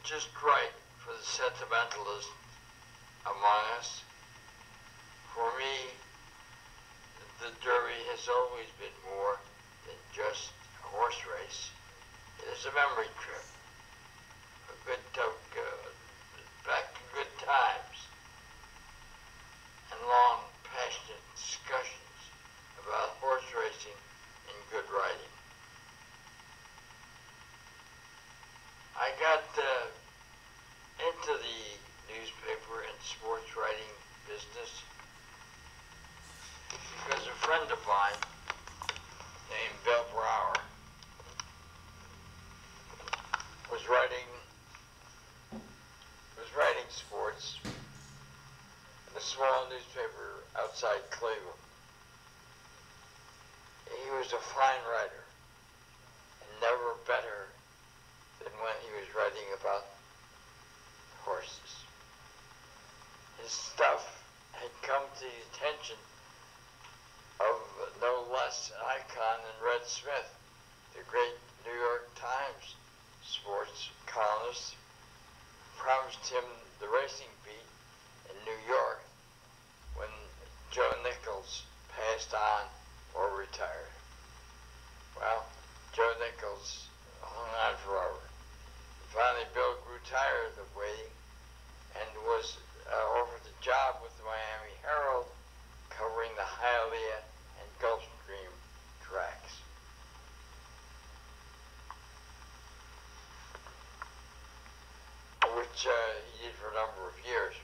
just right for the sentimentalist among us. For me, the Derby has always been more than just a horse race. It is a memory trip, back to good times, and long, passionate discussions about horse racing and good riding. I got into the newspaper and sports writing business because a friend of mine named Bill Brower was writing sports in a small newspaper outside Cleveland. He was a fine writer, and never better than when he was writing about horses. His stuff had come to the attention of no less an icon than Red Smith, the great New York Times sports columnist, promised him the racing beat in New York when Joe Nichols passed on or retired. Well, Joe Nichols hung on forever. Finally, Bill grew tired of waiting and was offered a job with the Miami Herald covering the Hialeah and Gulfstream tracks. Which he did for a number of years.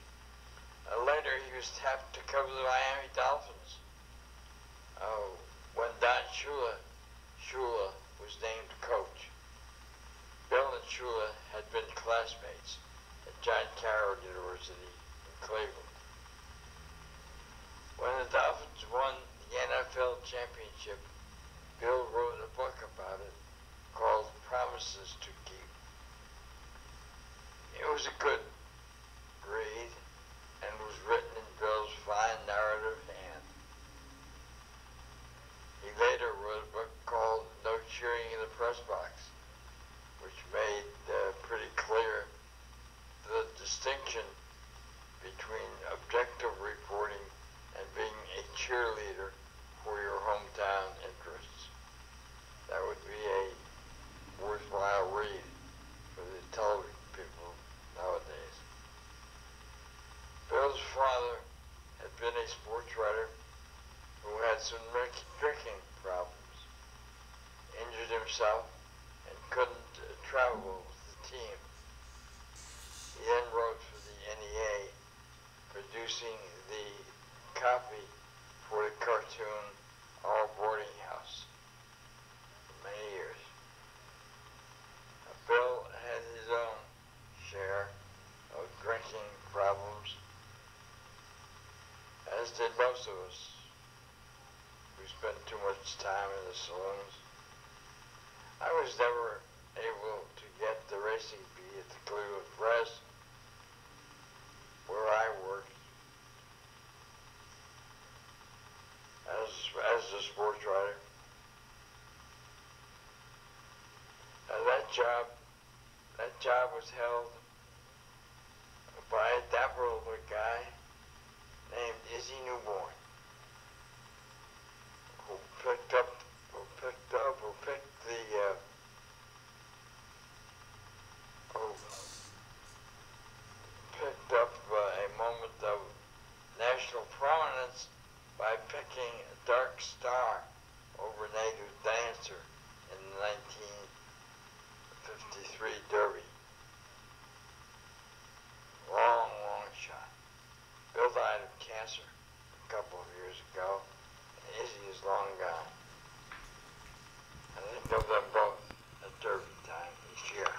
Later, he was tapped to cover the Miami Dolphins when Don Shula was named coach. Bill and Shula had been classmates at John Carroll University in Cleveland. When the Dolphins won the NFL championship, Bill wrote a book about it called Promises to Keep. It was a good read and was written in Bill's fine narrative hand. He later wrote a book called No Cheering in the Press Box, which made pretty clear the distinction between objective reporting and being a cheerleader for your hometown interests. That would be a worthwhile read for the television people nowadays. Bill's father had been a sports writer who had some drinking problems, injured himself, and couldn't travel with the team. He then wrote for the NEA, producing the copy for the cartoon Our Boarding House for many years. Bill had his own share of drinking problems, as did most of us who spent too much time in the saloons. I was never able to get the racing beat at the Cleveland Press, where I worked as a sports writer. That job was held by a dapper little guy named Izzy Newborn, who picked up a moment of national prominence by picking Dark Star over Native Dancer in the 1953 Derby. Long shot. Bill died of cancer a couple of years ago, and Izzy is long gone. I think of them both at Derby time each year.